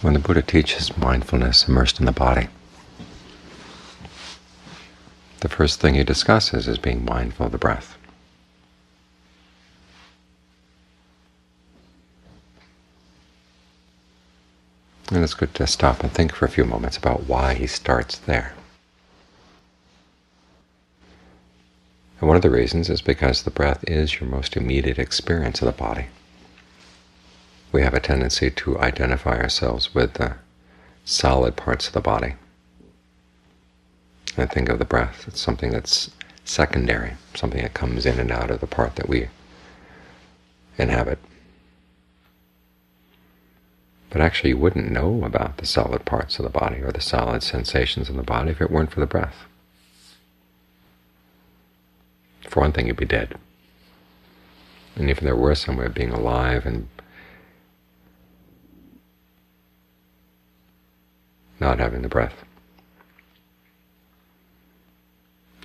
When the Buddha teaches mindfulness immersed in the body, the first thing he discusses is being mindful of the breath. And it's good to stop and think for a few moments about why he starts there. And one of the reasons is because the breath is your most immediate experience of the body. We have a tendency to identify ourselves with the solid parts of the body. And think of the breath as something that's secondary, something that comes in and out of the part that we inhabit. But actually you wouldn't know about the solid parts of the body or the solid sensations in the body if it weren't for the breath. For one thing, you'd be dead. And if there were some way of being alive and not having the breath,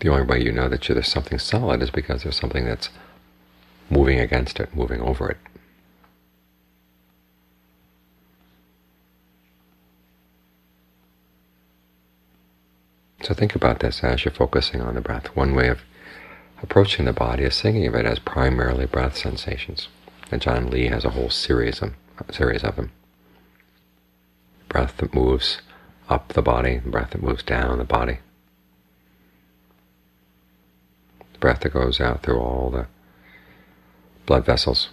the only way you know that there's something solid is because there's something that's moving against it, moving over it. So think about this as you're focusing on the breath. One way of approaching the body is thinking of it as primarily breath sensations. And John Lee has a whole series of them. Breath that moves up the body, breath that moves down the body, breath that goes out through all the blood vessels,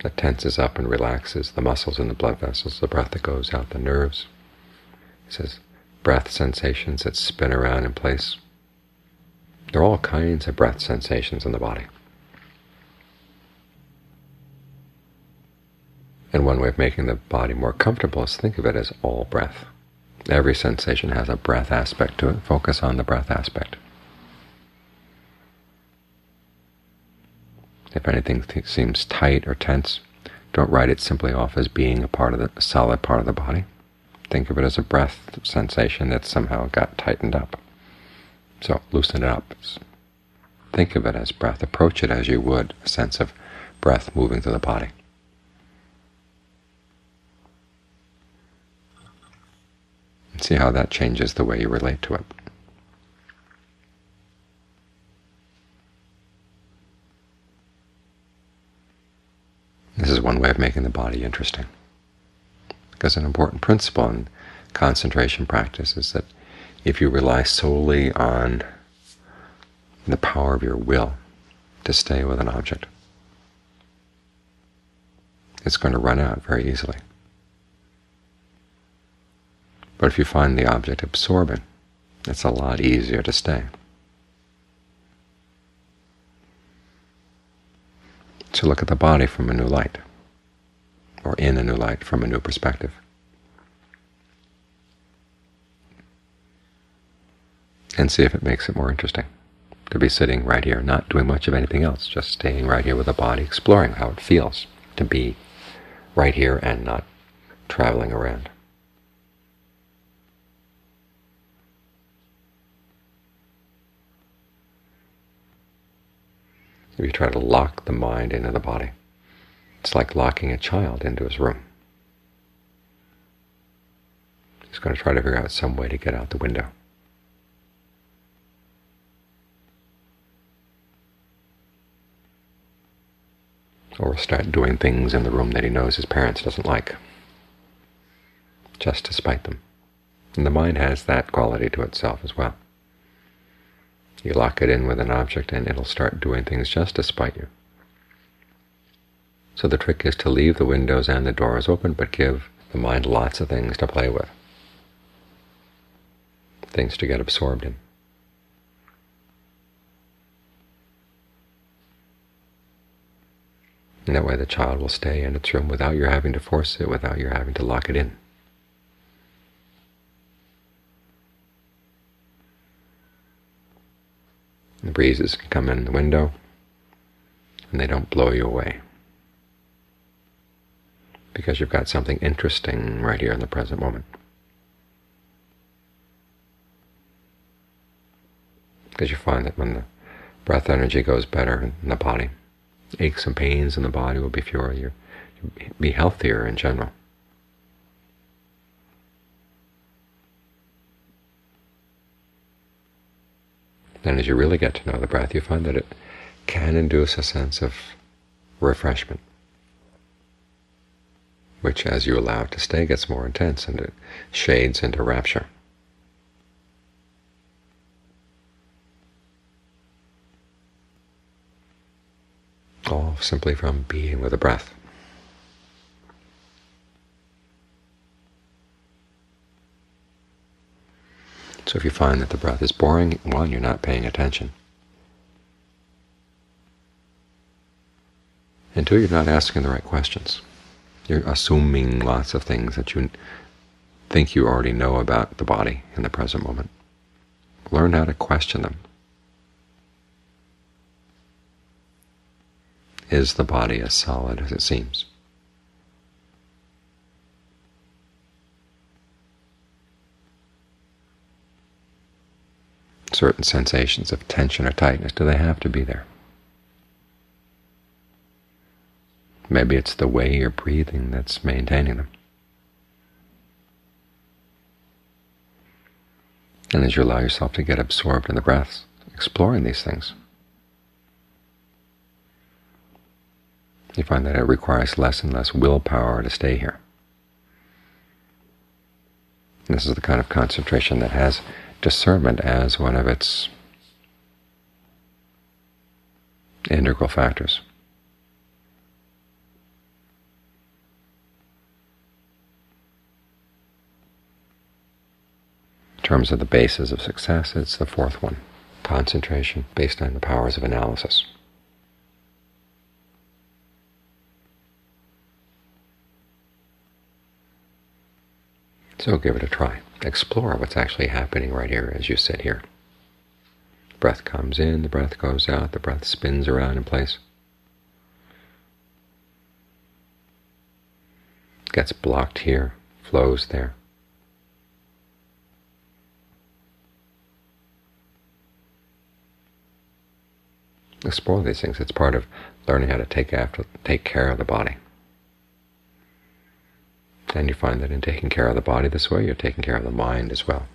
that tenses up and relaxes the muscles in the blood vessels, the breath that goes out the nerves. He says breath sensations that spin around in place. There are all kinds of breath sensations in the body. And one way of making the body more comfortable is think of it as all breath. Every sensation has a breath aspect to it. Focus on the breath aspect. If anything seems tight or tense, don't write it simply off as being a part of the solid part of the body. Think of it as a breath sensation that somehow got tightened up. So loosen it up. Think of it as breath. Approach it as you would a sense of breath moving through the body. And see how that changes the way you relate to it. This is one way of making the body interesting. Because an important principle in concentration practice is that if you rely solely on the power of your will to stay with an object, it's going to run out very easily. But if you find the object absorbing, it's a lot easier to stay. So look at the body from a new light, or in a new light from a new perspective. And see if it makes it more interesting to be sitting right here, not doing much of anything else, just staying right here with the body, exploring how it feels to be right here and not traveling around. If you try to lock the mind into the body, it's like locking a child into his room. He's going to try to figure out some way to get out the window. Or start doing things in the room that he knows his parents doesn't like, just to spite them. And the mind has that quality to itself as well. You lock it in with an object and it'll start doing things just to spite you. So the trick is to leave the windows and the doors open, but give the mind lots of things to play with, things to get absorbed in. And that way the child will stay in its room without your having to force it, without your having to lock it in. The breezes can come in the window, and they don't blow you away, because you've got something interesting right here in the present moment. Because you find that when the breath energy goes better in the body, aches and pains in the body will be fewer. Your be healthier in general. Then as you really get to know the breath, you find that it can induce a sense of refreshment, which, as you allow it to stay, gets more intense and it shades into rapture. All simply from being with the breath. So if you find that the breath is boring, one, you're not paying attention, and two, you're not asking the right questions. You're assuming lots of things that you think you already know about the body in the present moment. Learn how to question them. Is the body as solid as it seems? Certain sensations of tension or tightness, do they have to be there? Maybe it's the way you're breathing that's maintaining them. And as you allow yourself to get absorbed in the breaths, exploring these things, you find that it requires less and less willpower to stay here. And this is the kind of concentration that has discernment as one of its integral factors. In terms of the basis of success, it's the fourth one, concentration based on the powers of analysis. So give it a try. Explore what's actually happening right here as you sit here. The breath comes in, the breath goes out, the breath spins around in place. Gets blocked here, flows there. Explore these things. It's part of learning how to take care of the body. And you find that in taking care of the body this way, you're taking care of the mind as well.